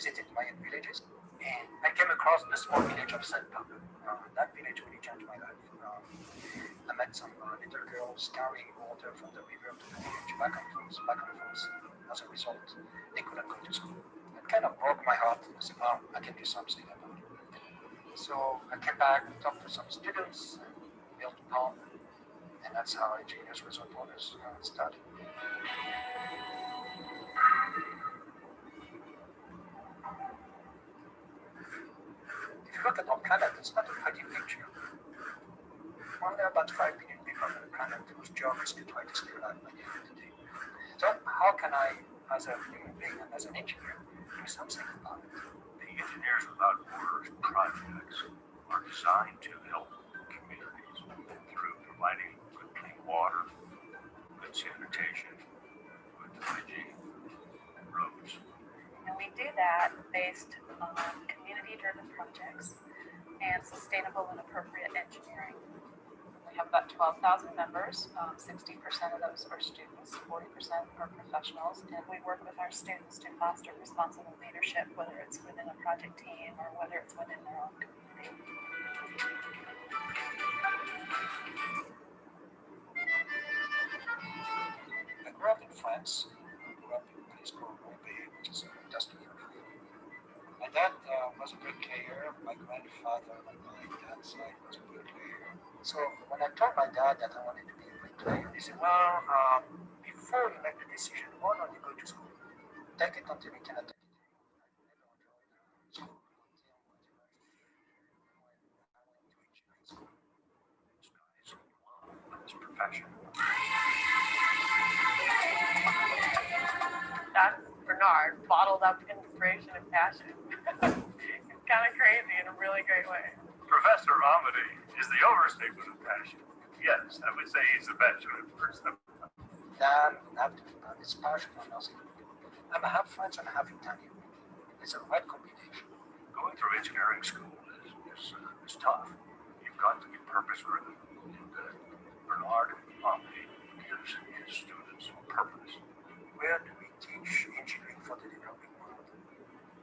visited Mayan villages, and I came across the small village of Salta. That village really changed my life. I met some little girls carrying water from the river to the village, back and forth, back and forth. As a result, they couldn't go to school. It kind of broke my heart. I said, "Well, I can do something about it." So I came back, talked to some students, built a pond, and that's how Engineers Without Borders started. If you look at our planet, it's not a pretty picture. Well, there are about 5 billion people on the planet whose job is to try to stay alive by the end of the day. So how can I, as a human being and as an engineer, do something about it? The Engineers Without Borders projects are designed to help communities through providing good clean water, good sanitation, good hygiene, and roads. And we do that based on community-driven projects and sustainable and appropriate engineering. We have about 12,000 members. 60% of those are students, 40% are professionals, and we work with our students to foster responsible leadership, whether it's within a project team or whether it's within their own community. I grew up in France. I grew up in a place called EWB, which is an industrial field. My dad was a bricklayer. My grandfather on my dad's side was a bricklayer. So when I told my dad that I wanted to be a bricklayer, he said, "Well, before you make the decision, why don't you go to school? Take it until you cannot take it anymore." I never enjoyed school until I went to engineering school. This guy's in love with his profession. That's Bernard, bottled up inspiration and passion. It's kind of crazy in a really great way. Professor Amity is the overstatement of passion. Yes, I would say he's the best person. Dad, it's passion for nothing. I'm half French and half Italian. It's a right combination. Going through engineering school is tough. You've got to be purpose-driven. And Bernard Amity gives his students purpose. Where do we teach engineering for the developing world?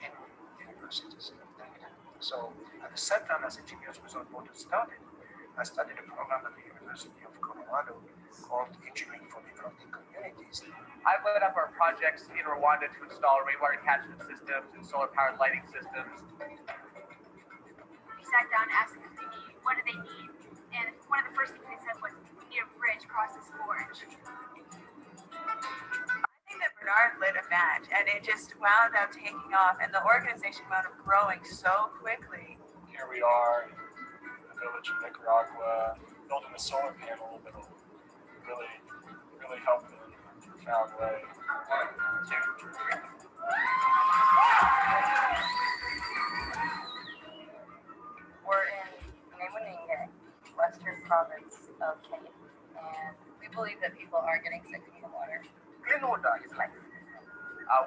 In universities. So at the same time as Engineers Without Borders started, I studied a program at the University of Colorado called Engineering for Developing Communities. I've led up our projects in Rwanda to install rainwater catchment systems and solar-powered lighting systems. We sat down and asked them what they need. What do they need? And one of the first things they said was, "We need a bridge across this gorge." That Bernard lit a match and it just wound up taking off and the organization wound up growing so quickly. Here we are in the village of Nicaragua, building a solar panel that will really help in a profound way. We're in Naimuninge, western province of Kenya, and we believe that people are getting sick from the water. Clean water is life.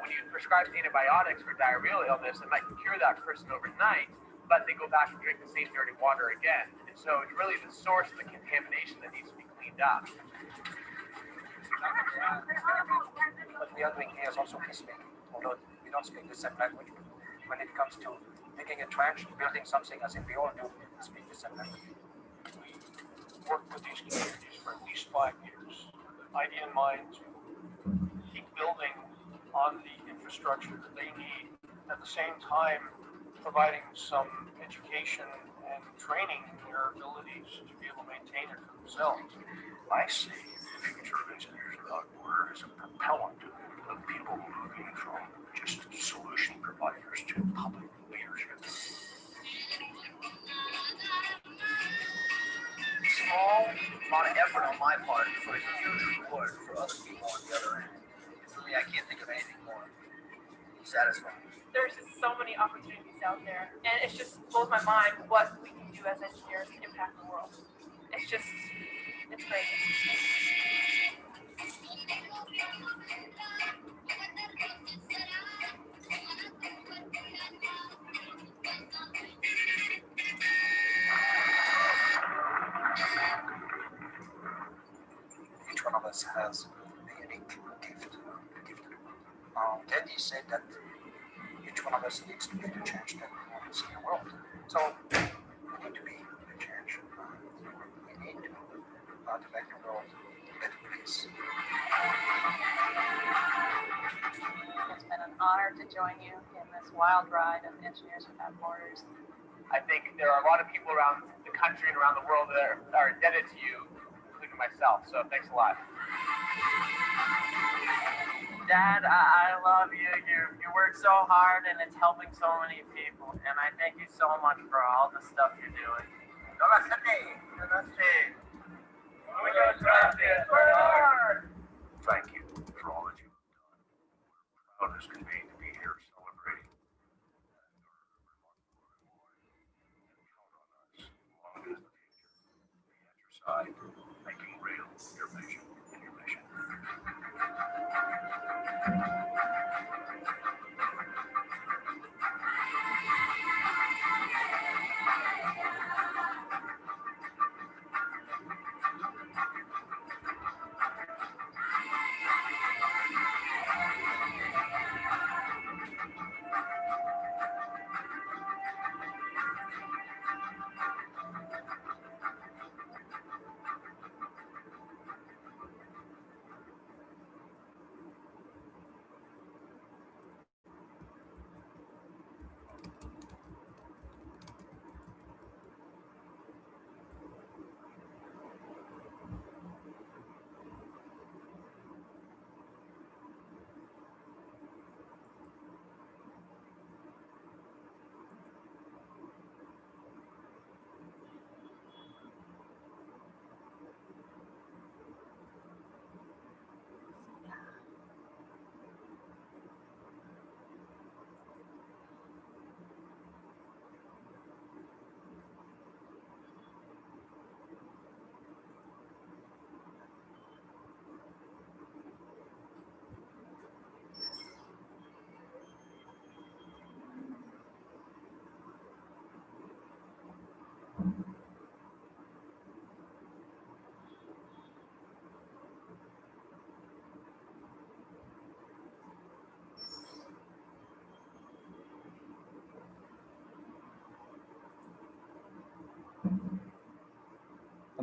When you prescribe antibiotics for diarrheal illness, it might cure that person overnight, but they go back and drink the same dirty water again. And so it's really the source of the contamination that needs to be cleaned up. What we are doing here is also peacemaking, although we don't speak the same language. But when it comes to digging a trench, building something, as in we all do, we speak the same language. We worked with these communities for at least 5 years. Idea in mind to keep building on the infrastructure that they need, at the same time providing some education and training in their abilities to be able to maintain it for themselves. I see the future of Engineers Without Borders as a propellant of people moving from just solution providers to public leadership. Small amount of effort on my part for a huge reward for other people on the other end. For me, I can't think of anything more satisfying. There's just so many opportunities out there, and it just blows my mind what we can do as engineers to impact the world. It's great. Each one of us has a unique gift. Gandhi said that each one of us needs to be the change that we want to see in the world. So we need to be the change. We need to make the world a better place. It's been an honor to join you in this wild ride of Engineers Without Borders. I think there are a lot of people around the country and around the world that are indebted to you, including myself. So thanks a lot. Dad, I love you. You work so hard and it's helping so many people. And I thank you so much for all the stuff you're doing. Namaste. Namaste. Thank you for all that you've done. We're proud as can be to be here celebrating your remarkable employee. And count on us long into the future to be at your side, making real your vision and your mission.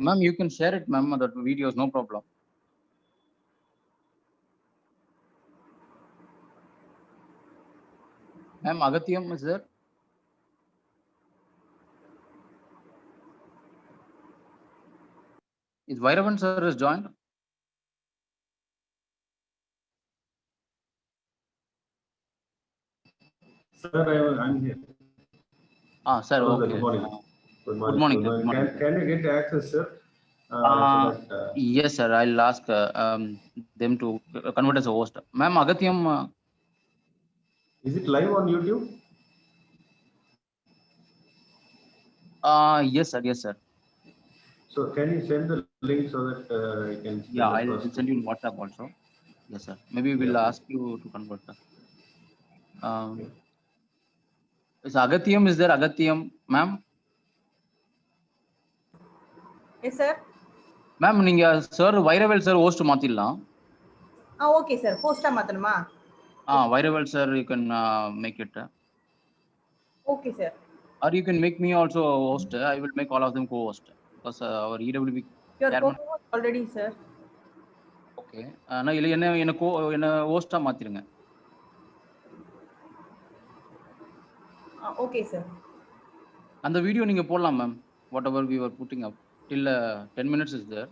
Ma'am, you can share it, ma'am. That videos, no problem. Ma'am, Agathiyam is there? Is Vairavan sir is joined? Sir, I'm here. Sir, Hello, okay. Good morning. Good morning. Good morning. Can you get access, sir? Yes, sir. I'll ask them to convert as a host. Ma'am, Agathiyam. Is it live on YouTube? Yes, sir. Yes, sir. So can you send the link so that I can? Yeah, I'll send you in WhatsApp also. Yes, sir. Maybe we'll ask you to convert. Is Agathiyam is there? Agathiyam, ma'am? Yes, sir. Ma'am, ninga sir Vairavel sir host மாத்திடலாம். Okay, sir. Host மாத்தணுமா? Vairavel sir, you can make it. Okay, sir. Or you can make me also a host. I will make all of them co-host because our EWB You're chairman. co-host already, sir. Okay. நான் இல்ல என்ன ஹோஸ்டா மாத்திருங்க. Okay, sir. அந்த video நீங்க போடலாம் ma'am. Whatever we were putting up till 10 minutes is there.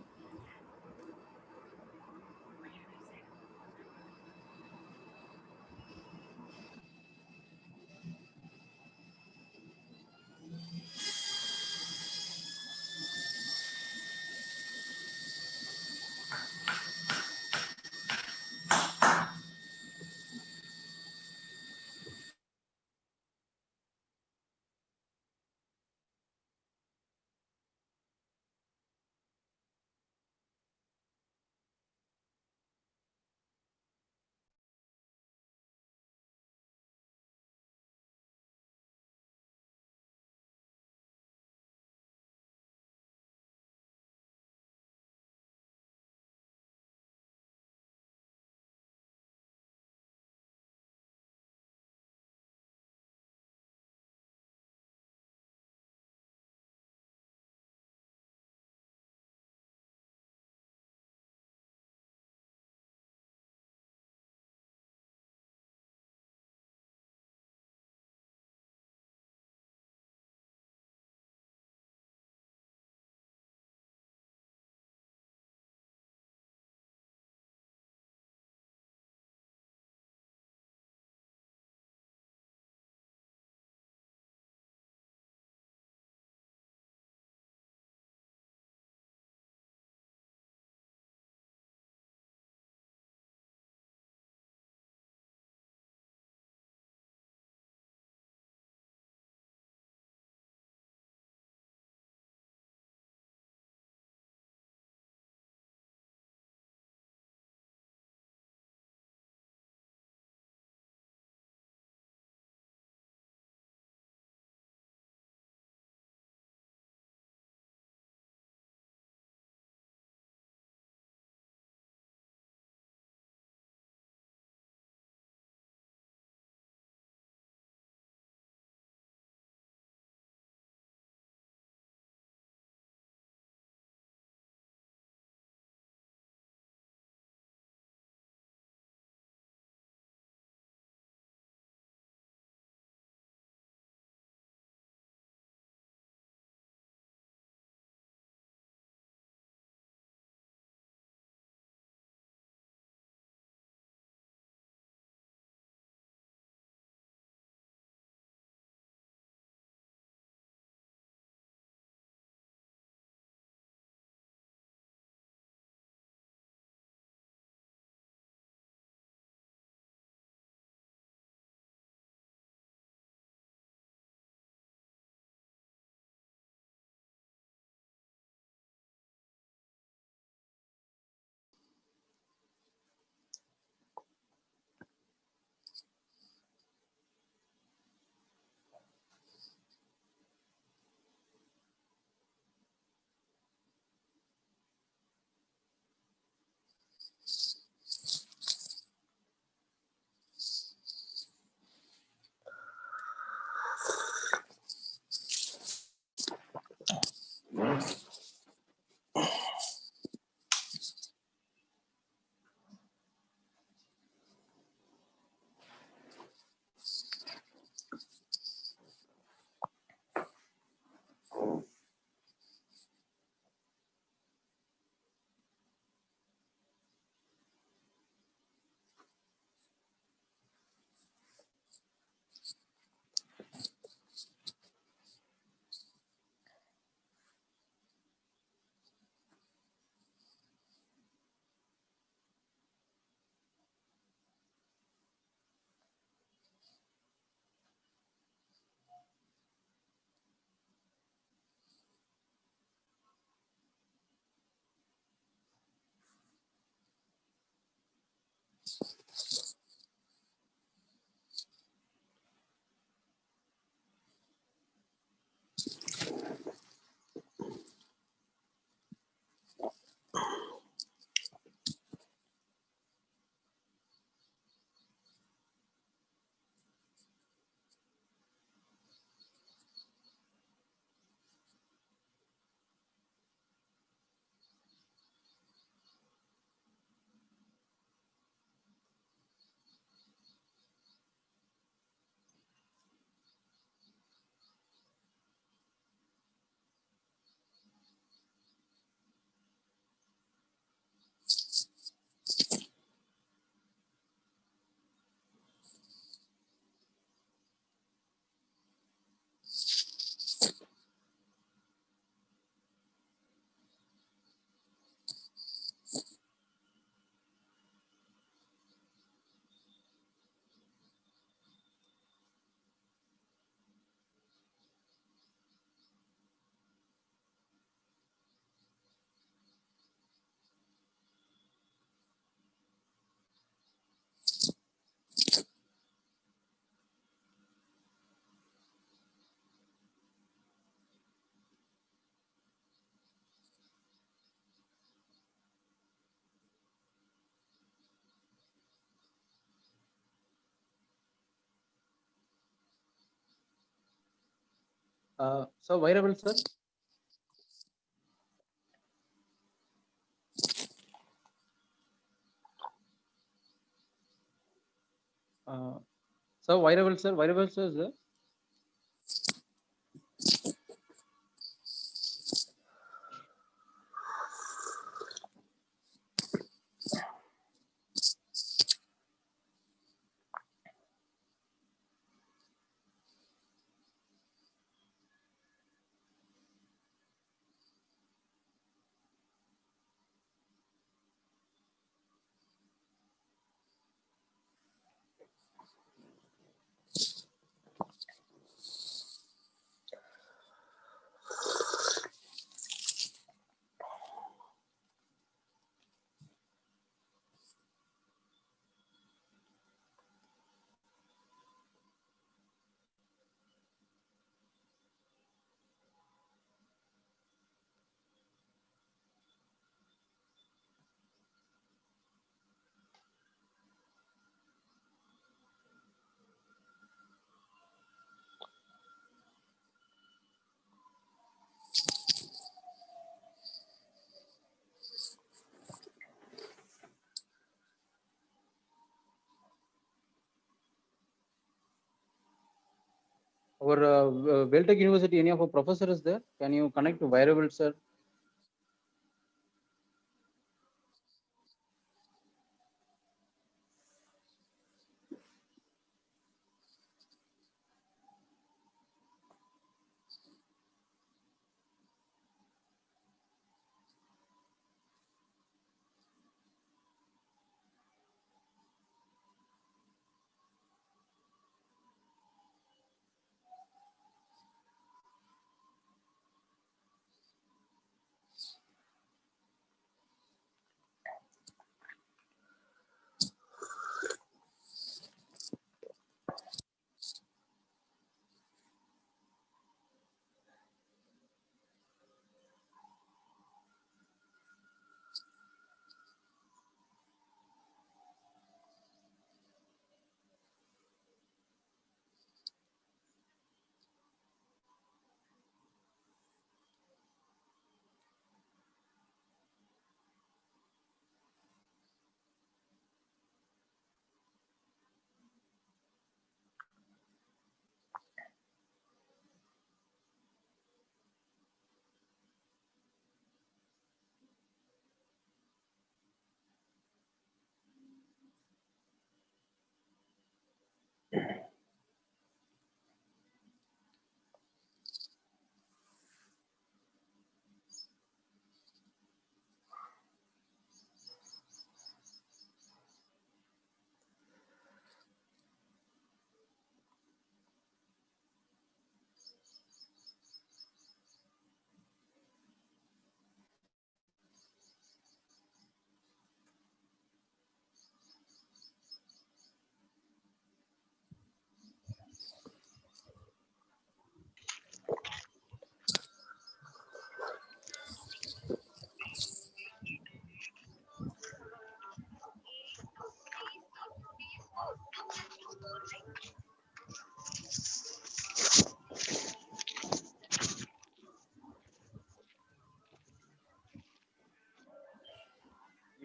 So wearable, sir. So wearable, sir. Wearable, sir. Our Veltech University, any of our professor is there? Can you connect to wearable, sir?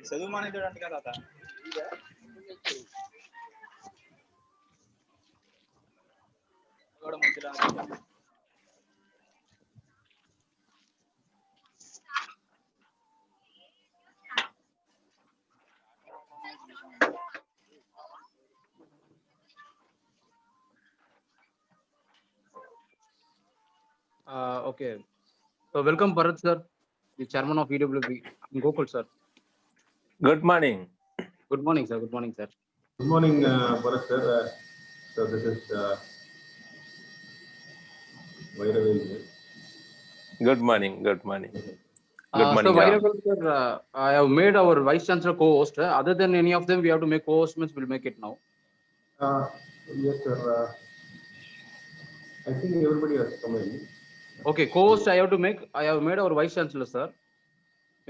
చదువు మానేదాడు అంట కదా తాత. కూడా మంచిదా Okay. So welcome, Bharat, sir, the chairman of EWB. Gokul, sir. Good morning. Good morning, sir. Good morning, sir. Good morning, Bharat sir. So this is Vairavel here. Good morning. Good morning. Good So morning. Vairavel, sir, I have made our vice chancellor co-host. Other than any of them, we have to make co-host. Means we'll make it now. Yes, sir. I think everybody has come in. Okay, co-host I have to make. I have made our vice chancellor, sir.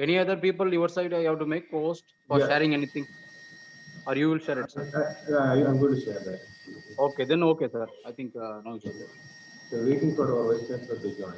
Any other people your side I have to make co-host for sharing anything, or you will share it, sir? I'm going to share that. Okay, then okay, sir. I think no issue there. So waiting for our Vice Chancellor to join.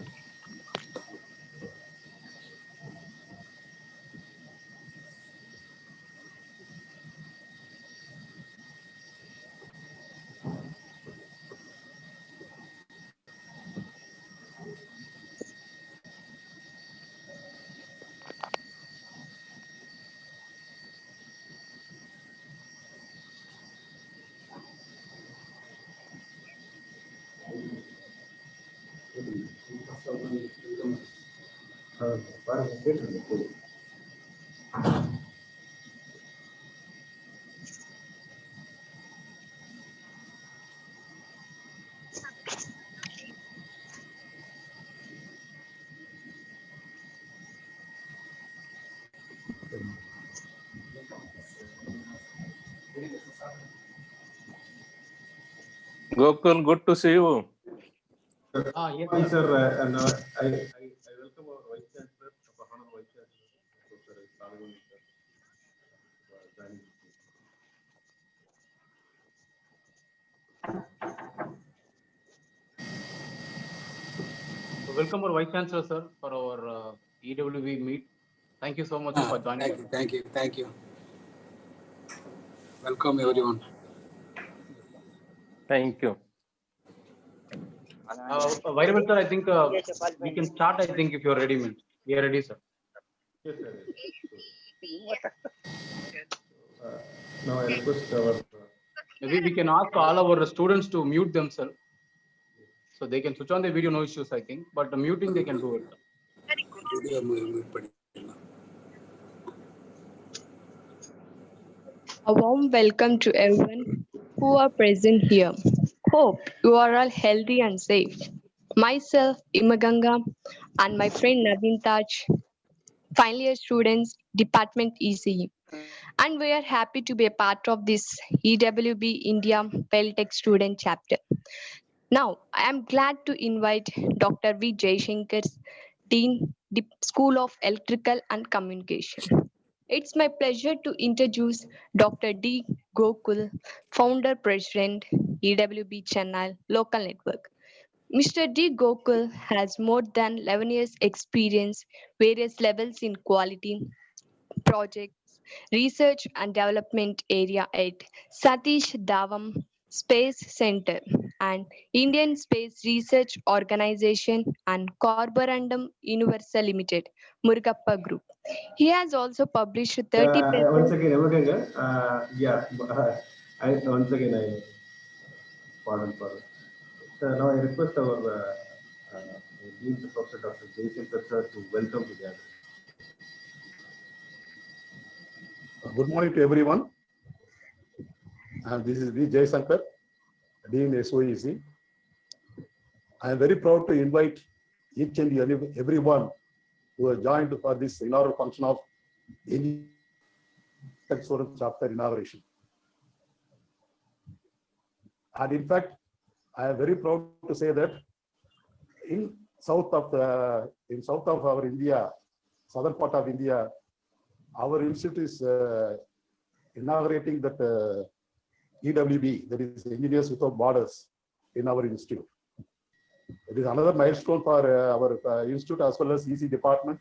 Gokul, good to see you. Yes, Hi, sir. sir. And I welcome our Vice Chancellor, our Honorable Vice Chancellor, Professor Salivani, sir, for joining the team. Welcome our Vice Chancellor, sir, for our EWB meet. Thank you so much for joining. Thank you. Welcome everyone. Thank you. Vairaval sir, I think we can start. I think if you're ready, man. We are ready, sir. Yes, sir. Now I request our. Maybe we can ask all our students to mute themselves, so they can switch on the video. No issues, I think. But the muting they can do it. A warm welcome to everyone who are present here. Hope you are all healthy and safe. Myself, Imaganga, and my friend Naveen Taj, final year students, Department ECE. And we are happy to be a part of this EWB India Veltech student chapter. Now, I am glad to invite Dr. V. Jaishankar, Dean, School of Electrical and Communication. It's my pleasure to introduce Dr. D. Gokul, Founder President, EWB Chennai Local Network. Mr. D. Gokul has more than 11 years experience various levels in quality, projects, research and development area at Satish Dhawan Space Center and Indian Space Research Organization and Carborundum Universal Limited, Murugappa Group. He has also published 30 Once papers. again, once again I pardon. So now I request our Dean Professor Dr. Jaishankar sir to welcome the gathering. Good morning to everyone. This is V. Jaishankar, Dean SOEC. I am very proud to invite each and everyone who has joined for this inaugural function of Indian Student Chapter inauguration. And in fact, I am very proud to say that in south of our India, southern part of India, our institute is inaugurating that EWB, that is Engineers Without Borders, in our institute. It is another milestone for our institute as well as EC department.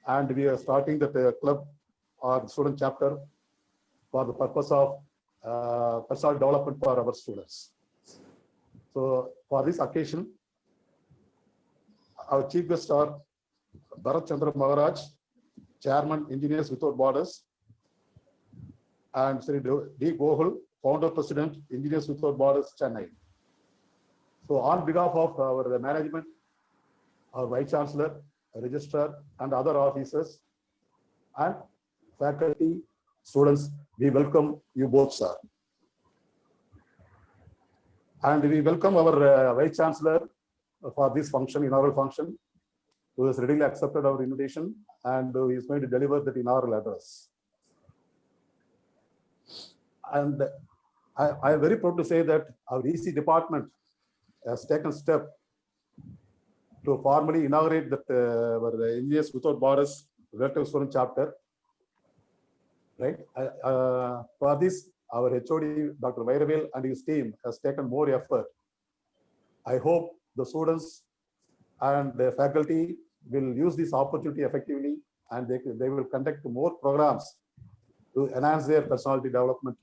And we are starting the club or student chapter for the purpose of personal development for our students. So for this occasion, our chief guests are Bharat Chandra Maharaj, Chairman, Engineers Without Borders, and Sri D. Gohul, Founder President, Engineers Without Borders, Chennai. So on behalf of our management, our Vice Chancellor, Registrar, and other officers, and faculty, students, we welcome you both, sir. And we welcome our Vice Chancellor for this function, inaugural function, who has readily accepted our invitation and who is going to deliver the inaugural address. And I am very proud to say that our EC department has taken step to formally inaugurate that our Engineers Without Borders Veltech Student Chapter. Right? For this, our HOD, Dr. Vairavel, and his team has taken more effort I hope the students and the faculty will use this opportunity effectively, and they will conduct more programs to enhance their personality development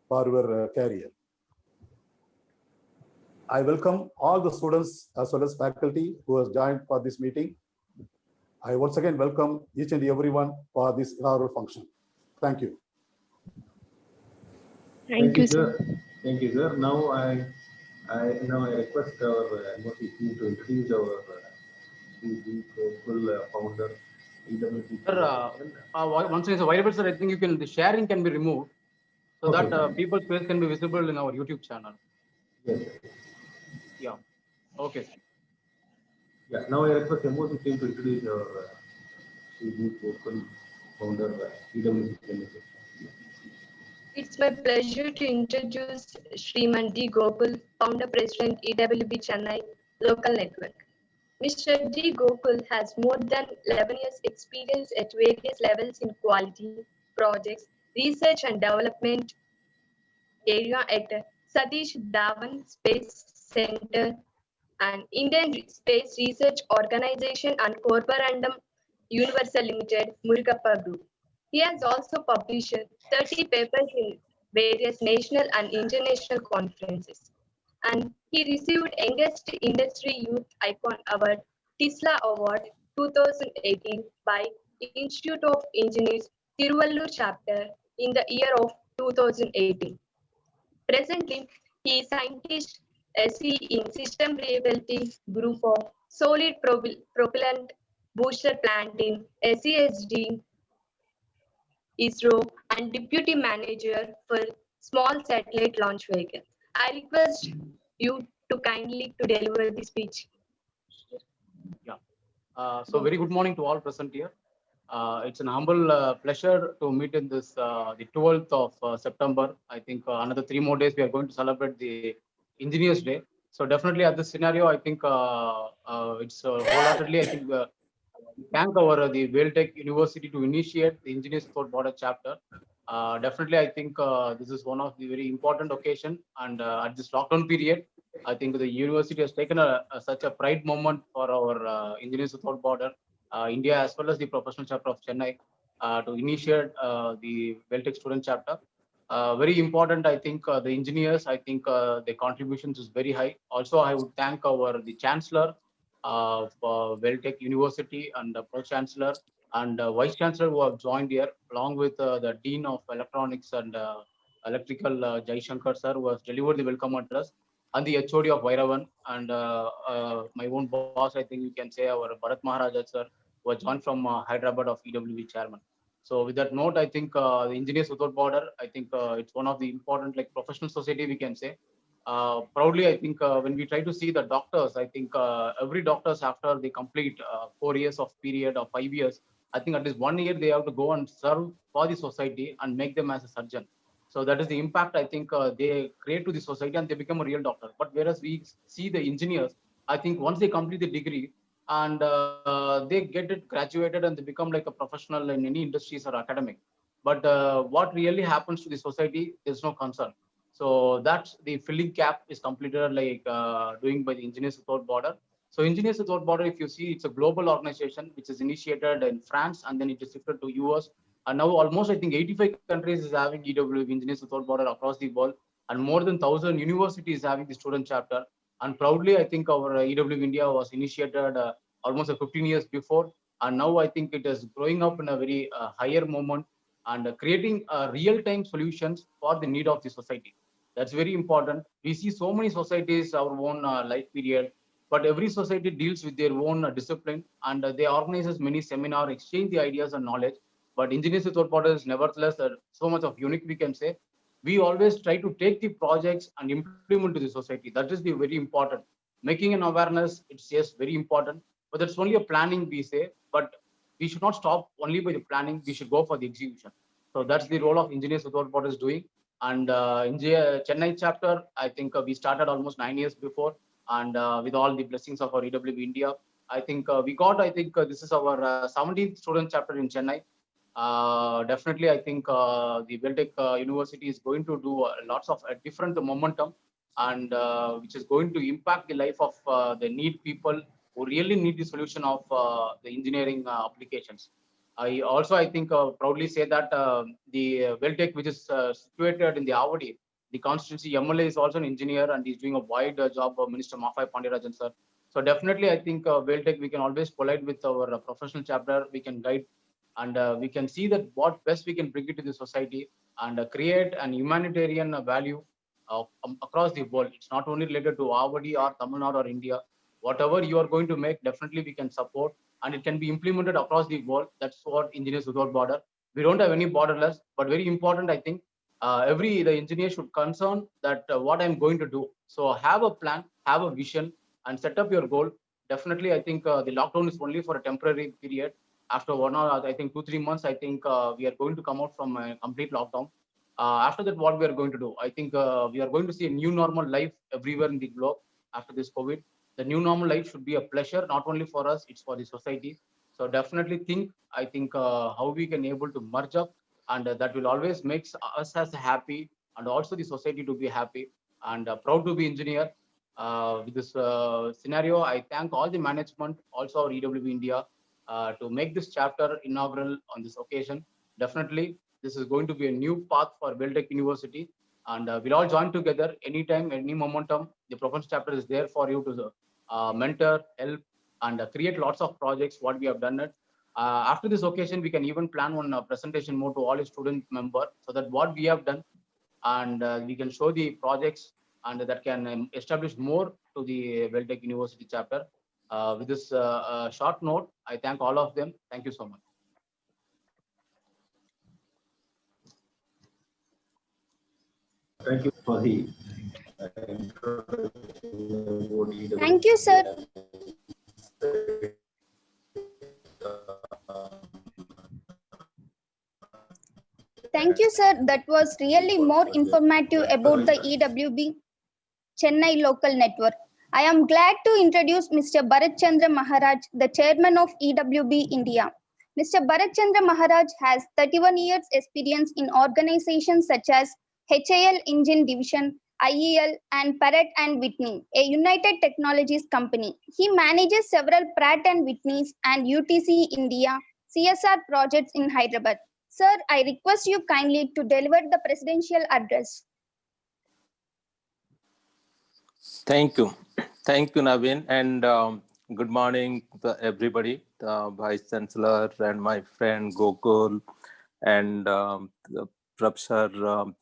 for your career. I welcome all the students as well as faculty who has joined for this meeting. I once again welcome each and everyone for this inaugural function. Thank you. Thank you, sir. Thank you, sir. Now I request our MOC team to introduce our full founder, EWB. Sir, once again, available, sir. I think you can. The sharing can be removed so Okay. that people's face can be visible in our YouTube channel. Yes. Yeah. Okay. Yeah. Now I request MOC team to introduce our full founder, EWB. It's my pleasure to introduce Sriman D. Gokul, Founder President EWB Chennai Local Network. Mr. D. Gokul has more than 11 years experience at various levels in quality, projects, research and development area at Satish Dhawan Space Center and Indian Space Research Organization and Corporandum Universal Limited, Murugappa Group. He has also published 30 papers in various national and international conferences. And he received Youngest Industry Youth Icon Award, TISLA Award 2018 by Institute of Engineers, Tiruvallur chapter in the year of 2018. Presently, he is scientist SE in System Reliability Group of Solid Propellant Booster Plant in SESD ISRO and Deputy Manager for Small Satellite Launch Vehicle. I request you to kindly to deliver the speech. Yeah. So very good morning to all present here. It's an humble pleasure to meet in this the 12th of September. I think another 3 more days we are going to celebrate the Engineers Day. So definitely at this scenario, I think it's wholeheartedly. I think thank our the Veltech University to initiate the Engineers Without Border chapter. Definitely, I think this is one of the very important occasion, and at this lockdown period, I think the university has taken such a pride moment for our Engineers Without Border, India as well as the professional chapter of Chennai to initiate the Veltech student chapter. Very important, I think the engineers, I think their contributions is very high. Also, I would thank the Chancellor of Veltech University and the Pro Chancellor and Vice Chancellor who have joined here, along with the Dean of Electronics and Electrical, Jai Shankar sir, who has delivered the welcome address, and the HOD of Vairavan, and my own boss, I think you can say our Bharat Maharaja sir, who has joined from Hyderabad of EWB chairman. So with that note, I think the Engineers Without Border, I think it's one of the important like professional society we can say. Proudly, I think when we try to see the doctors, I think every doctors after they complete 4 years of period or 5 years, I think at least 1 year they have to go and serve for the society and make them as a surgeon. So that is the impact I think they create to the society and they become a real doctor. But whereas we see the engineers, I think once they complete the degree and they get it graduated and they become like a professional in any industries or academic. But what really happens to the society, there's no concern. So that's the filling gap is completed like doing by the Engineers Without Border. So Engineers Without Border, if you see, it's a global organization which is initiated in France and then it is shifted to US. And now almost I think 85 countries is having EWB Engineers Without Border across the world, and more than 1,000 universities having the student chapter. And proudly, I think our EWB India was initiated almost 15 years before, and now I think it is growing up in a very higher moment and creating real-time solutions for the need of the society. That's very important. We see so many societies, our own life period, but every society deals with their own discipline and they organize many seminars, exchange the ideas and knowledge. But Engineers Without Borders, nevertheless, so much of unique we can say. We always try to take the projects and implement to the society. That is the very important. Making an awareness, it's yes, very important, but that's only a planning we say, but we should not stop only by the planning, we should go for the execution. So that's the role of Engineers Without Borders doing. And in Chennai chapter, I think we started almost 9 years before, and with all the blessings of our EWB India, I think we got, I think this is our 17th student chapter in Chennai. Definitely, I think the Veltech University is going to do lots of different momentum. and which is going to impact the life of the need people who really need the solution of the engineering applications. I think proudly say that the Veltech, which is situated in the Avadi, the constituency MLA is also an engineer and he's doing a wide job of Minister Mafai Pandirajan sir. So definitely, I think Veltech, we can always collide with our professional chapter, we can guide and we can see that what best we can bring it to the society and create an humanitarian value across the world. It's not only related to Avadi or Tamil Nadu or India. Whatever you are going to make, definitely we can support and it can be implemented across the world. That's what Engineers Without Border. We don't have any borderless, but very important, I think, the engineer should concern that what I'm going to do. So have a plan, have a vision, and set up your goal. Definitely, I think the lockdown is only for a temporary period. After 2-3 months, I think we are going to come out from a complete lockdown. After that, what we are going to do? I think we are going to see a new normal life everywhere in the globe after this COVID. The new normal life should be a pleasure, not only for us, it's for the society. So definitely I think how we can able to merge up and that will always makes us as happy and also the society to be happy and proud to be engineer. With this scenario, I thank all the management, also our EWB India, to make this chapter inaugural on this occasion. Definitely, this is going to be a new path for Veltech University, and we'll all join together anytime, any momentum. The professional chapter is there for you to mentor, help, and create lots of projects. What we have done it. After this occasion, we can even plan one presentation more to all the student members, so that what we have done, and we can show the projects, and that can establish more to the Veltech University chapter. With this short note, I thank all of them. Thank you so much. Thank you for the Thank you, sir. Thank you, sir. That was really more informative about the EWB Chennai local network. I am glad to introduce Mr. Bharat Chandra Maharaj, the chairman of EWB India. Mr. Bharat Chandra Maharaj has 31 years experience in organizations such as HAL Engine Division, IEL, and Pratt and Whitney, a United Technologies company. He manages several Pratt and Whitney's and UTC India CSR projects in Hyderabad. Sir, I request you kindly to deliver the presidential address. Thank you. Thank you, Naveen. And good morning to everybody, Vice Chancellor and my friend Gokul and Professor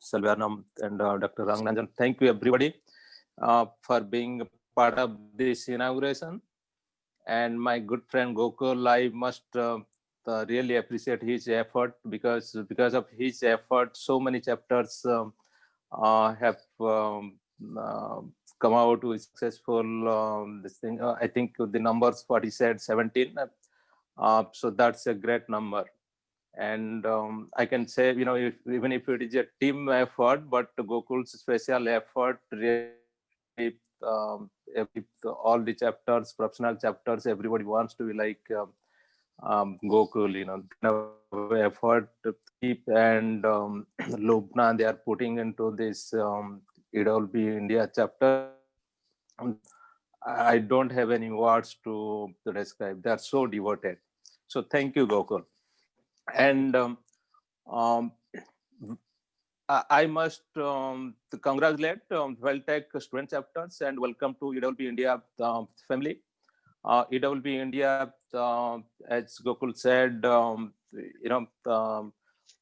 Selvanam and Dr. Rangananjan. Thank you, everybody, for being part of this inauguration. And my good friend Gokul, I must really appreciate his effort because of his effort, so many chapters have come out with successful this thing. I think the numbers what he said 17. So that's a great number. And I can say, even if it is a team effort, but Gokul's special effort really, all the chapters, professional chapters, everybody wants to be like Gokul, effort to keep and Lubna they are putting into this EWB India chapter. I don't have any words to describe. They are so devoted. So thank you, Gokul. And I must congratulate Veltech student chapters and welcome to EWB India family. EWB India, as Gokul said,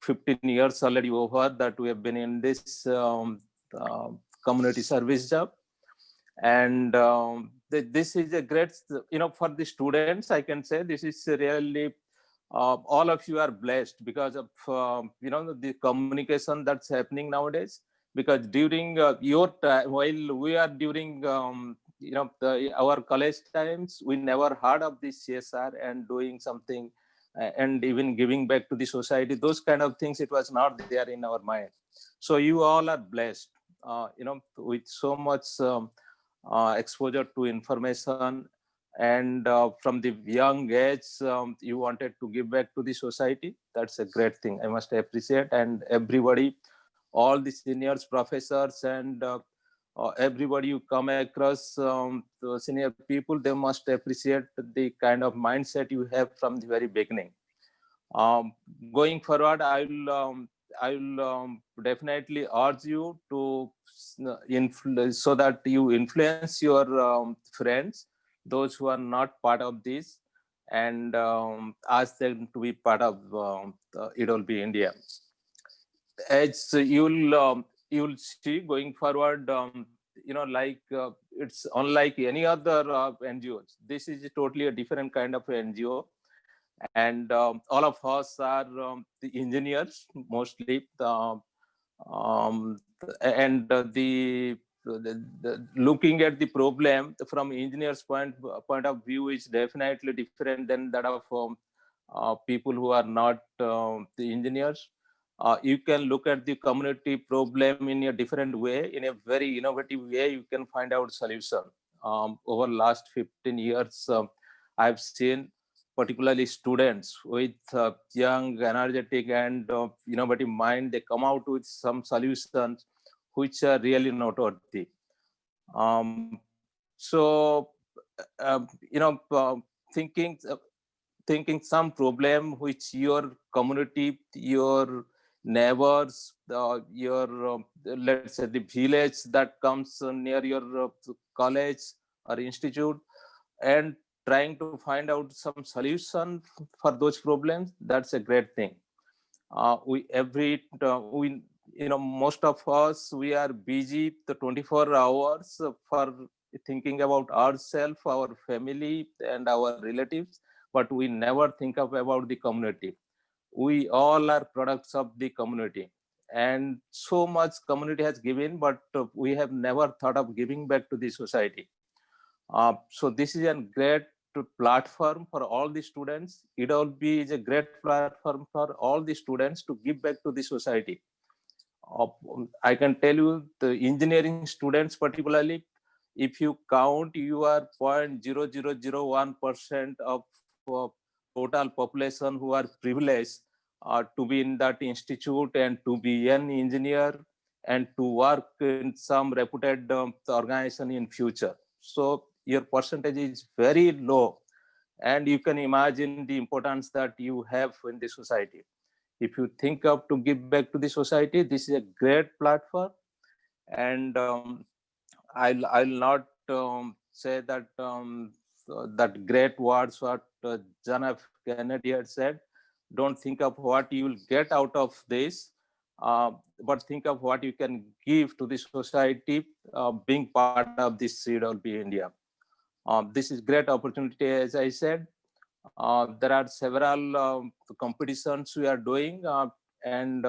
15 years already over that we have been in this community service job. And this is a great, for the students, I can say this is really, all of you are blessed because of, the communication that's happening nowadays. Because during your time, while we are during, our college times, we never heard of this CSR and doing something and even giving back to the society. Those kind of things, it was not there in our mind. So you all are blessed, with so much exposure to information, and from the young age you wanted to give back to the society. That's a great thing, I must appreciate. And everybody, all the seniors, professors, and everybody you come across, the senior people, they must appreciate the kind of mindset you have from the very beginning. Going forward, I will definitely urge you to influence, so that you influence your friends, those who are not part of this, and ask them to be part of EWB India. As you'll see going forward, like it's unlike any other NGOs. This is totally a different kind of NGO, and all of us are the engineers mostly, and the looking at the problem from engineers point of view is definitely different than that of people who are not the engineers. You can look at the community problem in a different way, in a very innovative way. You can find out solution. Over last 15 years, I've seen particularly students with young, energetic, and innovative mind. They come out with some solutions which are really noteworthy. So, thinking some problem which your community, your neighbors, your let's say the village that comes near your college or institute, and trying to find out some solution for those problems, that's a great thing. Most of us, we are busy the 24 hours for thinking about ourselves, our family, and our relatives, but we never think about the community. We all are products of the community, and so much community has given, but we have never thought of giving back to the society. So this is a great platform for all the students. EWB is a great platform for all the students to give back to the society. I can tell you, the engineering students particularly, if you count, you are 0.0001% of total population who are privileged to be in that institute and to be an engineer and to work in some reputed organization in future. So your percentage is very low, and you can imagine the importance that you have in the society. If you think of to give back to the society, this is a great platform. And I'll not say that that great words what John F. Kennedy had said. Don't think of what you will get out of this, but think of what you can give to the society, being part of this EWB India. This is great opportunity, as I said. There are several competitions we are doing, and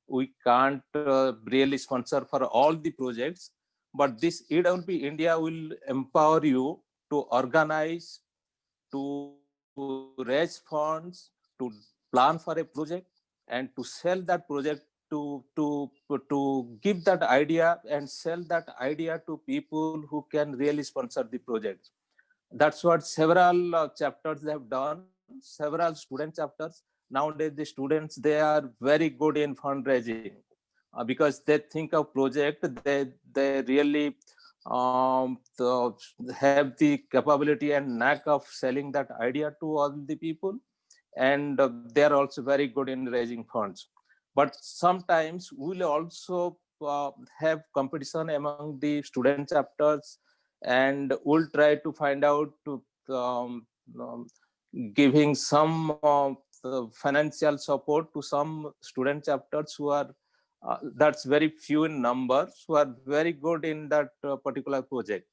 we can't really sponsor for all the projects, but this EWB India will empower you to organize, to raise funds, to plan for a project, and to sell that project, to give that idea and sell that idea to people who can really sponsor the project. That's what several chapters they have done, several student chapters. Nowadays, the students, they are very good in fundraising because they think of project, they really have the capability and knack of selling that idea to all the people, and they are also very good in raising funds. But sometimes we'll also have competition among the student chapters, and we'll try to find out to um, giving some financial support to some student chapters who are that's very few in numbers, who are very good in that particular project.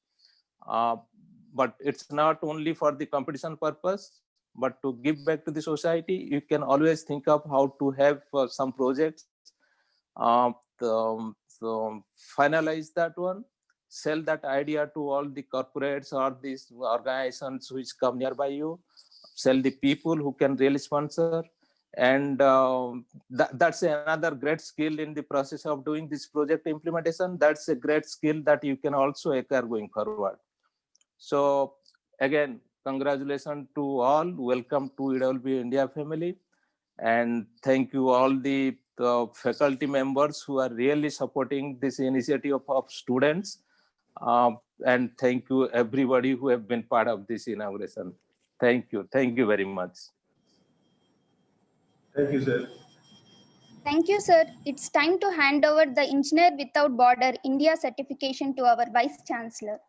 But it's not only for the competition purpose, but to give back to the society. You can always think of how to have some projects, so finalize that one, sell that idea to all the corporates or these organizations which come nearby you, sell the people who can really sponsor. And that's another great skill in the process of doing this project implementation. That's a great skill that you can also acquire going forward. So again, congratulations to all. Welcome to EWB India family. And thank you all the the faculty members who are really supporting this initiative of students. And thank you everybody who have been part of this inauguration. Thank you very much. Thank you, sir. Thank you, sir. It's time to hand over the Engineer Without Border India certification to our Vice Chancellor.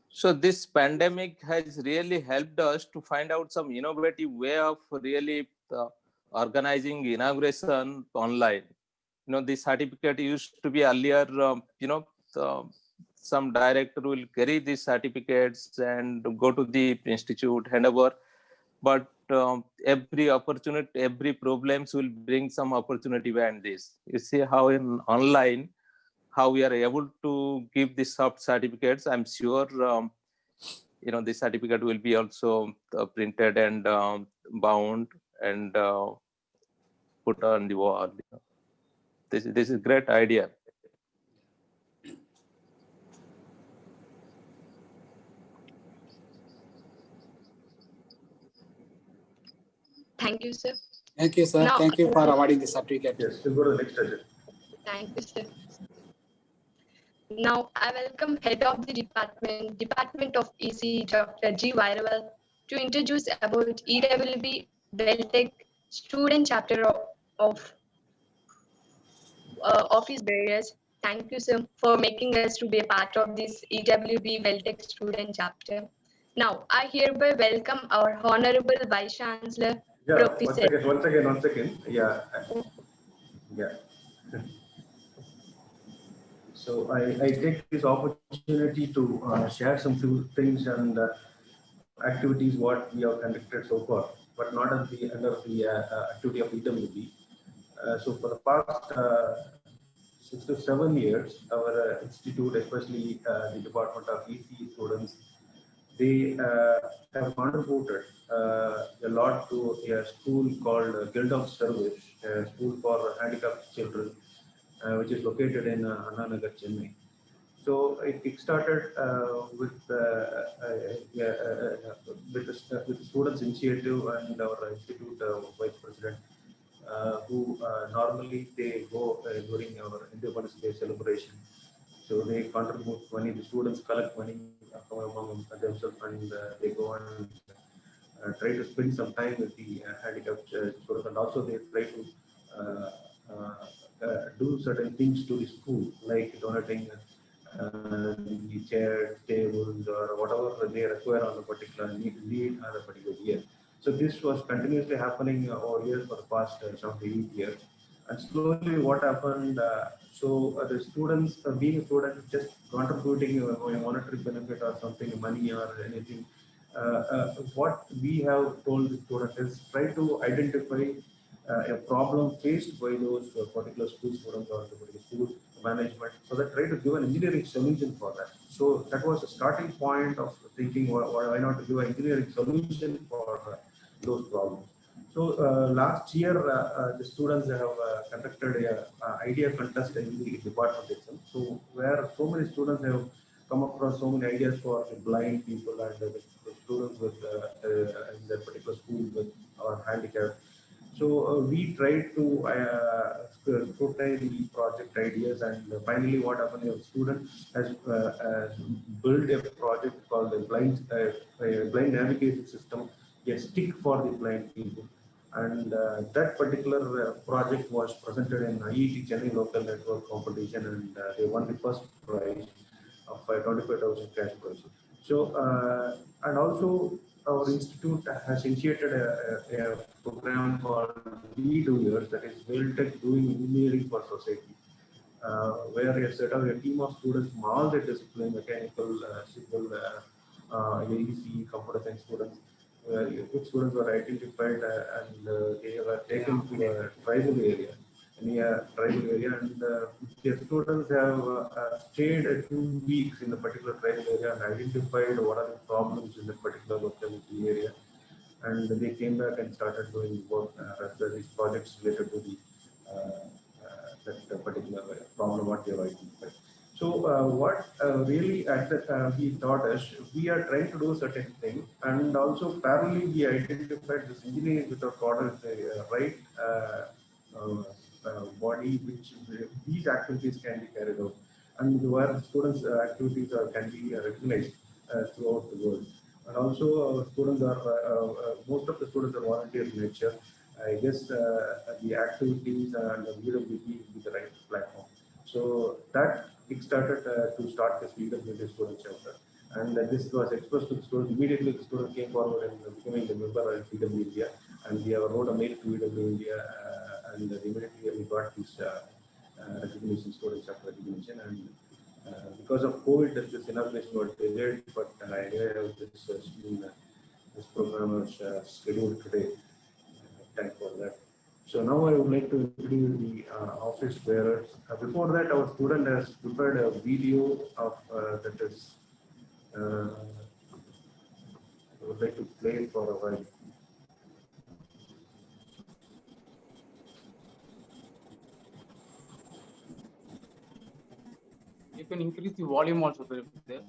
So this pandemic has really helped us to find out some innovative way of really organizing inauguration online. This certificate used to be earlier, some director will carry these certificates and go to the institute, hand over. But every opportunity, every problems will bring some opportunity behind this. You see how in online, how we are able to give the soft certificates. I'm sure, the certificate will be also printed and bound and put on the wall. This is a great idea. Thank you, sir. Thank you, sir. Now, Thank you for awarding the certificate. Yes, we'll go to the next session. Thank you, sir. Now, I welcome Head of the Department of EC, Dr. G. Vairaval, to introduce about EWB Veltech student chapter of office barriers. Thank you, sir, for making us to be a part of this EWB Veltech student chapter. Now, I hereby welcome our Honorable Vice Chancellor, Yeah, Professor. one second. Yeah. So I take this opportunity to share some few things and activities what we have conducted so far, but not under the activity of EWB. So for the past 6 to 7 years, our institute, especially the Department of EC students, they have contributed a lot to a school called Guild of Service, a school for handicapped children, which is located in Anna Nagar, Chennai. So it started with the students' initiative and our institute vice president, who normally they go during our Independence Day celebration. So they contribute money. The students collect money among themselves, and they go and try to spend some time with the handicapped students, and also they try to do certain things to the school, like donating the chairs, tables, or whatever they require on a particular need on a particular year. So this was continuously happening over years for the past 7 to 8 years. And slowly what happened, the students, being a student, just contributing a monetary benefit or something, money or anything, what we have told the students is try to identify a problem faced by those particular school students or the particular school management, so that try to give an engineering solution for that. So that was a starting point of thinking, why not give an engineering solution for those problems. So last year, the students have conducted a idea contest in the department itself. So where so many students have come across so many ideas for the blind people and the students with in that particular school with our handicap. So we tried to scrutinize the project ideas, and finally what happened is the student has built a project called the blind navigation system, a stick for the blind people. And that particular project was presented in IET Chennai local network competition, and they won the first prize of 25,000 cash prize. So, and also our institute has initiated a program called We2Years, that is Veltech Doing Engineering for Society, where a set of a team of students from all the disciplines, mechanical, civil, AEC, computer science students, which students were identified and they were taken to a tribal area, and the students have stayed 2 weeks in the particular tribal area and identified what are the problems in the particular locality area, and they came back and started doing work, these projects related to the that particular problem what they have identified. So what really he taught us, we are trying to do certain thing, and also parallelly we identified this engineering without order is the right body which these activities can be carried out, and where students' activities can be recognized throughout the world. And also, students are most of the students are volunteer in nature. I guess the activities and the EWB will be the right platform. So that kick-started to start this EWB student chapter. And this was expressed to the students. Immediately, the students came forward and becoming a member of EW India. And we have wrote a mail to EW India, and immediately we got this recognition, student chapter recognition. And because of COVID, this inauguration was delayed, but anyway, this program was scheduled today. Thank for that. So now I would like to introduce the office bearers. Before that, our student has prepared a video of that is. I would like to play it for a while. You can increase the volume also there.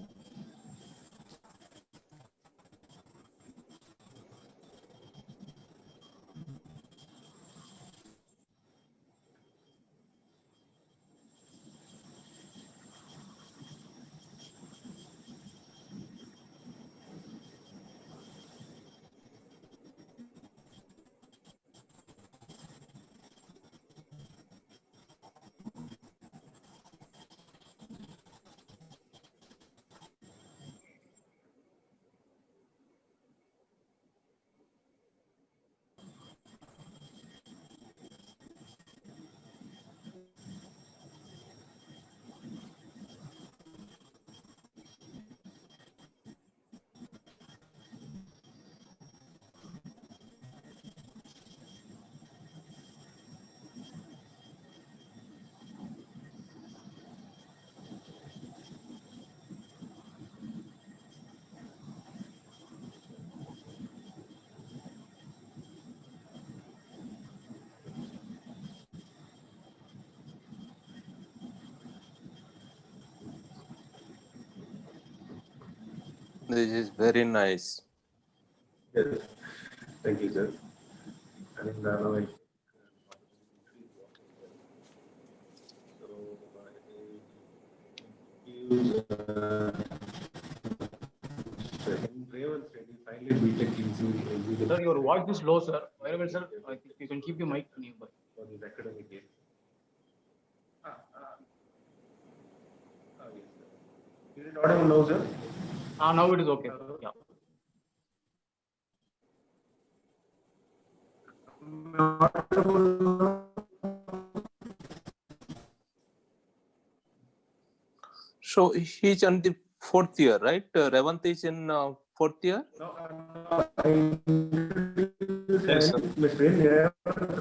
This is very nice. Yes. Thank you, sir. And now I Sir, your voice is low, sir. Very well, sir. I think you can keep your mic nearby. For this academic year. Yes, sir. Is it audible now, sir? Now it is okay. Yeah. So he's on the fourth year, right? Revanth is in fourth year? No, yes, sir. Mr.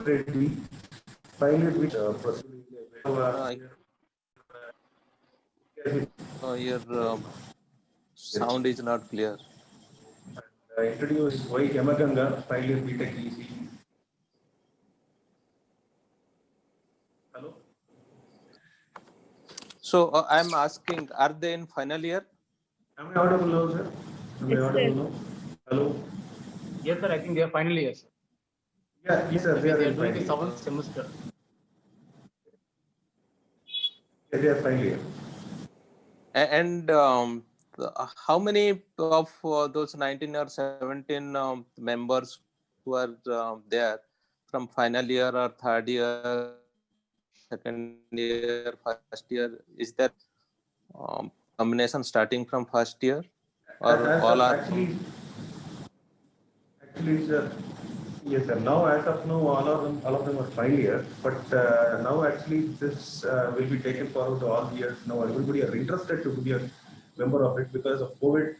Reddy, finally, which Your sound is not clear. Introduce Y. Yamaganga, finally, BTech EC. Hello? So I'm asking, are they in final year? Am I audible now, sir? Am I audible now? Hello? Yes, sir. I think they are final year, sir. Yeah, yes, sir. They are doing final the year. 7th semester. They are final year. And how many of those 19 or 17 members who are there from final year or third year, second year, first year? Is there combination starting from first year, or all are actually, sir. Yes, sir. Now, as of now, all of them are final year. But now, actually, this will be taken forward to all years. Now, everybody are interested to be a member of it because of COVID.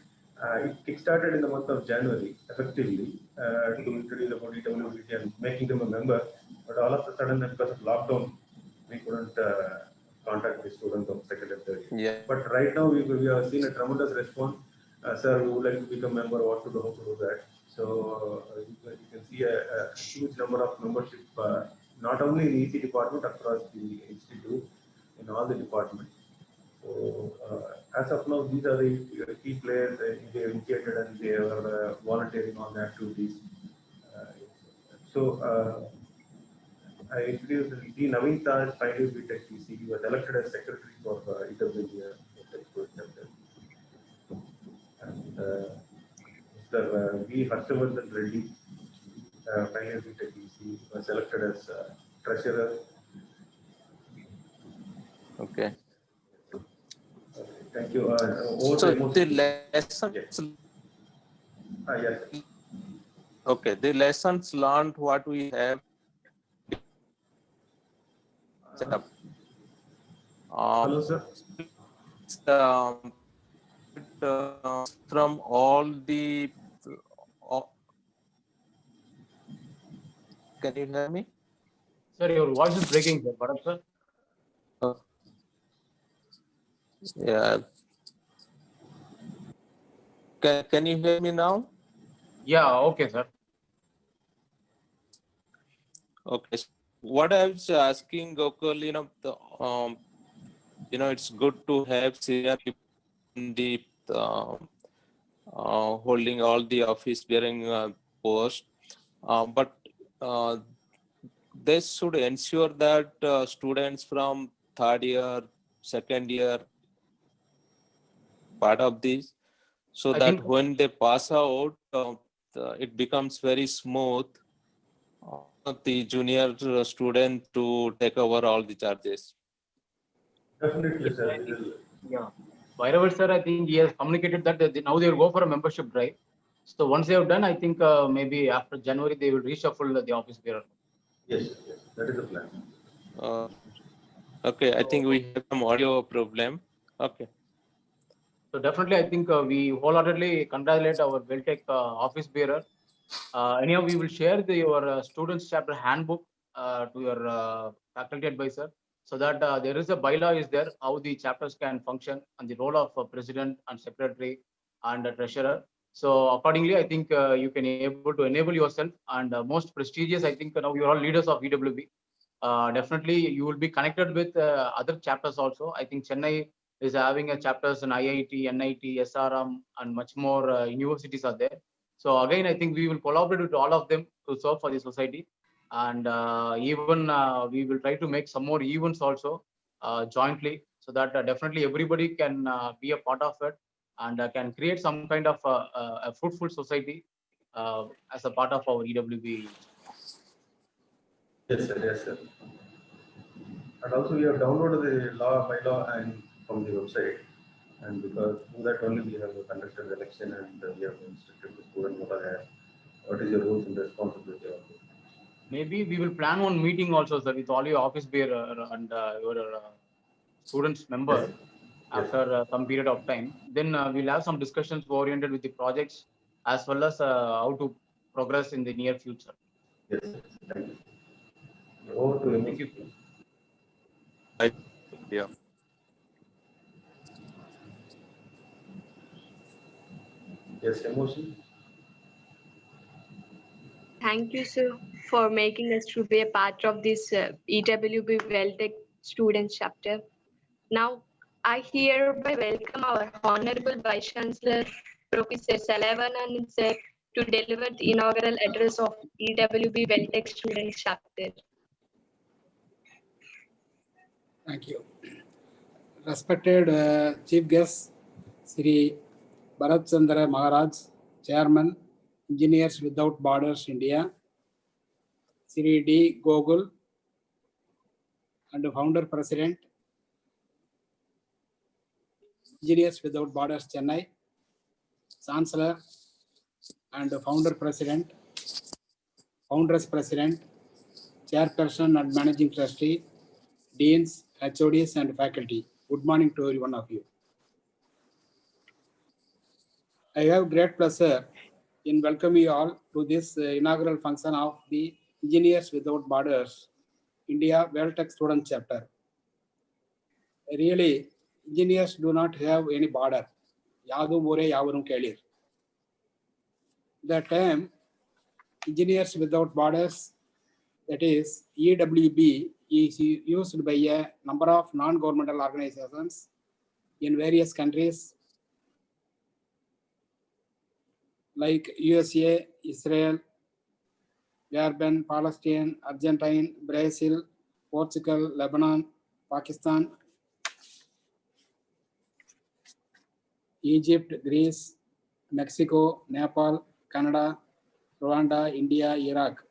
It kickstarted in the month of January, effectively, to introduce about EWB and making them a member. But all of a sudden, because of lockdown, we couldn't contact the students of second and third year. Yeah. But right now, we have seen a tremendous response. Sir, we would like to become a member. What to do? How to do that? So you can see a huge number of membership, not only in the EC department, across the institute, in all the departments. So these are the key players. They initiated and they were volunteering on the activities. I introduced the Naveen Taj, final year BTech TC. He was elected as secretary for EWB. And Mr. V. Harshvardhan Reddy, final year BTech TC, was elected as treasurer. Okay. Thank you. So the lessons. Yes. Okay, the lessons learned what we have. Hello, sir. From all the. Can you hear me? Sir, your voice is breaking, sir. Bharat, sir. Yeah. Can you hear me now? Yeah, okay, sir. Okay. What I was asking, Gokul, it's good to have senior people in the holding all the office bearing post, but they should ensure that students from third year, second year, part of this, so that when they pass out, it becomes very smooth. The junior student to take over all the charges. Definitely, sir. Yeah. Wherever, sir, I think he has communicated that now they will go for a membership drive. So once they have done, I think maybe after January they will reshuffle the office bearer. Yes, that is the plan. Okay, I think we have some audio problem. Okay. So definitely, I think we wholeheartedly congratulate our Veltech office bearer. Anyhow, we will share your students chapter handbook to your faculty advisor, so that there is a bylaw is there how the chapters can function and the role of president and secretary and treasurer. So accordingly, I think you can able to enable yourself, and most prestigious, I think now you are all leaders of EWB. Definitely, you will be connected with other chapters also. I think Chennai is having a chapters in IIT, NIT, SRM, and much more universities are there. So again, I think we will collaborate with all of them to serve for the society, and even we will try to make some more events also jointly, so that definitely everybody can be a part of it and can create some kind of a fruitful society as a part of our EWB. Yes, sir. Yes, sir. And also, we have downloaded the law bylaw and from the website, and because through that only we have conducted the election and we have instructed the student what is your roles and responsibility. Maybe we will plan one meeting also, sir, with all your office bearer and your students member. Yes. After some period of time. Then we'll have some discussions oriented with the projects as well as how to progress in the near future. Yes, thank you. Over to Thank you. Yeah. Yes, emotion. Thank you, sir, for making us to be a part of this EWB Veltech Students chapter. Now, I hereby welcome our Honorable Vice Chancellor, Professor Salavanand sir, to deliver the inaugural address of EWB Veltech Students chapter. Thank you. Respected Chief Guest, Sri Bharat Chandra Maharaj, Chairman, Engineers Without Borders India, Sri D. Gogul, and Founder President, Engineers Without Borders Chennai, Chancellor, and Founder President, Founders President, Chairperson and Managing Trustee, Deans, HODs, and faculty. Good morning to every one of you. I have great pleasure in welcoming you all to this inaugural function of the Engineers Without Borders India Veltech Student Chapter. Really, engineers do not have any border. Yadu more yavarum kelir. The term Engineers Without Borders, that is EWB, is used by a number of non-governmental organizations in various countries like USA, Israel, Jordan, Palestine, Argentine, Brazil, Portugal, Lebanon, Pakistan, Egypt, Greece, Mexico, Nepal, Canada, Rwanda, India, Iraq.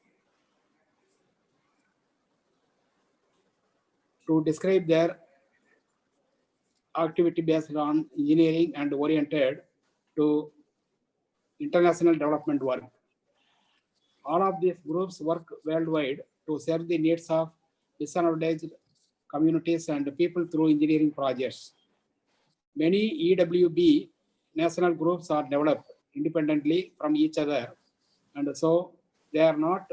To describe their activity based on engineering and oriented to international development work. All of these groups work worldwide to serve the needs of disadvantaged communities and people through engineering projects. Many EWB national groups are developed independently from each other, and so they are not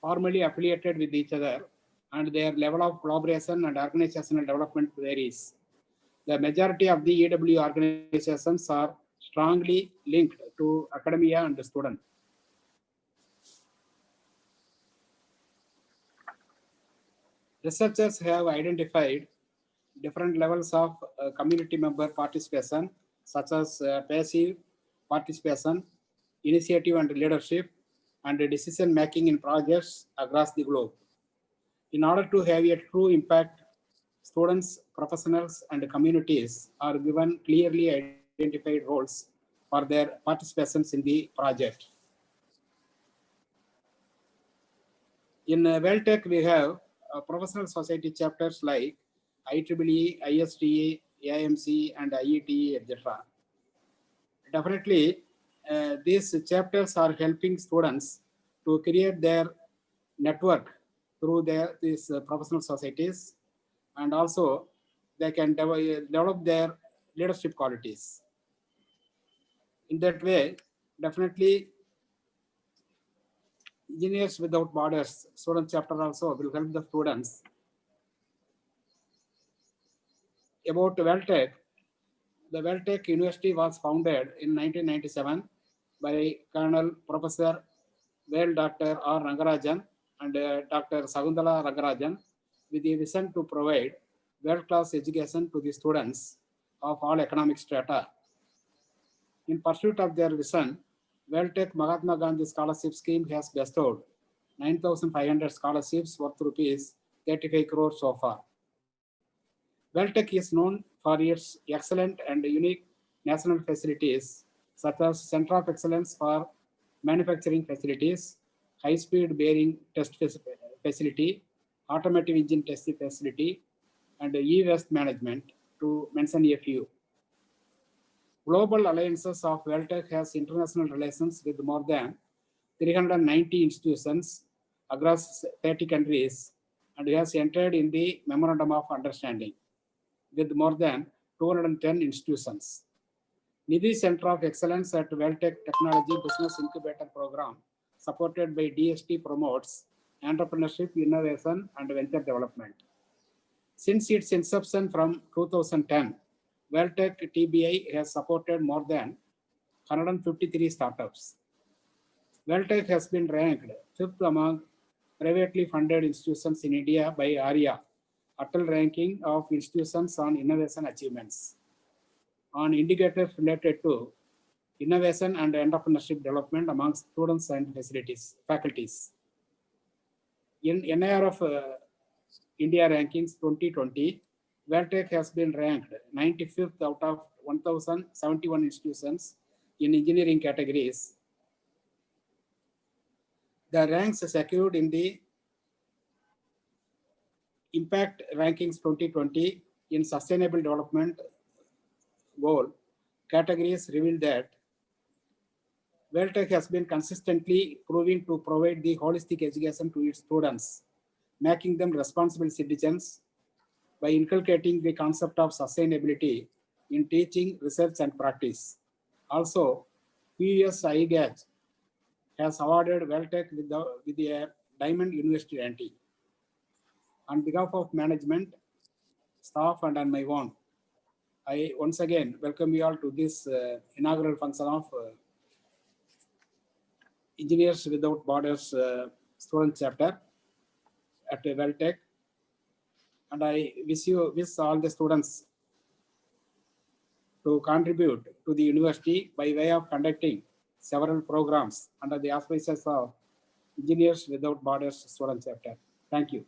formally affiliated with each other, and their level of collaboration and organizational development varies. The majority of the EW organizations are strongly linked to academia and students. Researchers have identified different levels of community member participation, such as passive participation, initiative and leadership, and decision making in projects across the globe. In order to have a true impact, students, professionals, and communities are given clearly identified roles for their participations in the project. In Veltech, we have professional society chapters like IEEE, ISTA, AIMC, and IETE, etc. Definitely, these chapters are helping students to create their network through these professional societies, and also they can develop their leadership qualities. In that way, definitely Engineers Without Borders student chapter also will help the students. About Veltech, the Veltech University was founded in 1997 by Colonel Professor Vel Dr. R. Rangarajan and Dr. Sagundala Rangarajan with a vision to provide world-class education to the students of all economic strata. In pursuit of their vision, Veltech Mahatma Gandhi Scholarship Scheme has bestowed 9,500 scholarships worth rupees 35 crores so far. Veltech is known for its excellent and unique national facilities, such as Center of Excellence for Manufacturing Facilities, High-Speed Bearing Test Facility, Automotive Engine Test Facility, and e-waste management, to mention a few. Global Alliances of Veltech has international relations with more than 390 institutions across 30 countries and has entered in the Memorandum of Understanding with more than 210 institutions. Nidhi Center of Excellence at Veltech Technology Business Incubator Program, supported by DST, promotes entrepreneurship, innovation, and venture development. Since its inception from 2010, Veltech TBI has supported more than 153 startups. Veltech has been ranked 5th among privately funded institutions in India by ARIA, Atal ranking of institutions on innovation achievements, on indicators related to innovation and entrepreneurship development among students and faculties. In NIR of India rankings 2020, Veltech has been ranked 95th out of 1,071 institutions in engineering categories. The ranks secured in the Impact Rankings 2020 in Sustainable Development Goal categories reveal that Veltech has been consistently proving to provide the holistic education to its students, making them responsible citizens by inculcating the concept of sustainability in teaching, research, and practice. Also, PUS IGAT has awarded Veltech with a Diamond University ranking. On behalf of management, staff, and on my own, I once again welcome you all to this inaugural function of Engineers Without Borders student chapter at Veltech. And I wish all the students to contribute to the university by way of conducting several programs under the auspices of Engineers Without Borders student chapter. Thank you.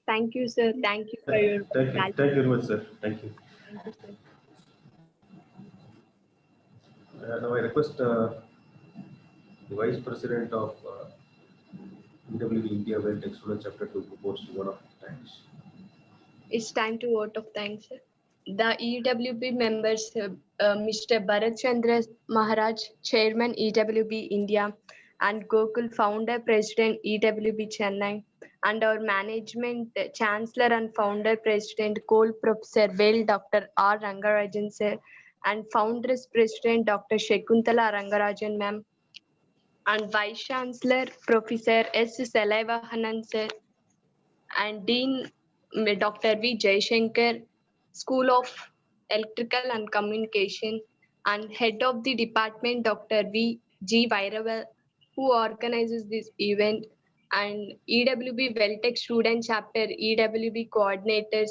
Thank you, sir. Thank you for your Thank you very much, sir. Thank you. Thank you, sir. Now I request the Vice President of EWB India Veltech Student Chapter to propose one of thanks. It's time to vote of thanks, sir. The EWB members, Mr. Bharat Chandra Maharaj, Chairman EWB India, and Gokul, Founder, President EWB Chennai, and our management Chancellor and Founder, President Cole Professor Vale, Dr. R. Rangarajan sir, and Founders President Dr. Shakuntala Rangarajan ma'am, and Vice Chancellor Professor S. Salaivahanan sir, and Dean Dr. V. Jaishankar, School of Electrical and Communication, and Head of the Department, Dr. V. G. Vairaval, who organizes this event, and EWB Veltech Student Chapter EWB coordinators,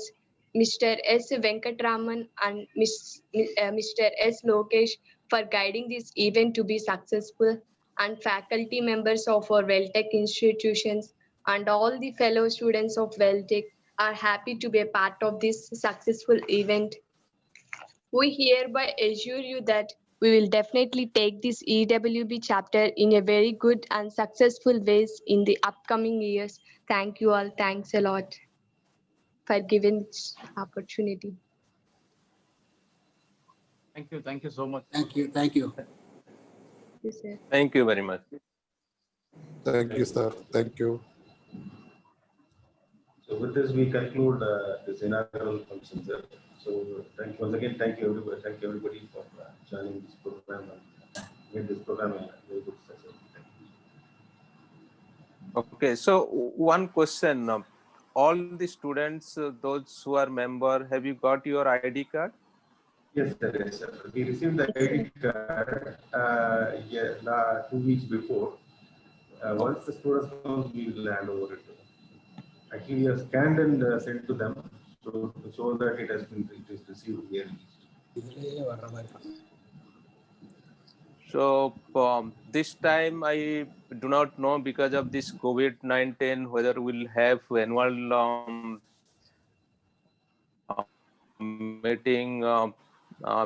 Mr. S. Venkatraman and Mr. S. Lokesh for guiding this event to be successful, and faculty members of our Veltech institutions and all the fellow students of Veltech are happy to be a part of this successful event. We hereby assure you that we will definitely take this EWB chapter in a very good and successful ways in the upcoming years. Thank you all. Thanks a lot for giving this opportunity. Thank you. Thank you so much. Thank you. Thank you. Yes, sir. Thank you very much. Thank you, sir. Thank you. So with this, we conclude this inaugural function, sir. So thank you once again. Thank you everybody. Thank you everybody for joining this program and made this program a very good success. Thank you. Okay, so one question. All the students, those who are member, have you got your ID card? Yes, sir. Yes, sir. We received the ID card 2 weeks before. Once the students come, we will hand over it to them. Actually, we have scanned and sent to them to show that it is received here. So this time I do not know because of this COVID-19 whether we'll have annual meeting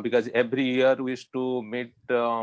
because every year we used to meet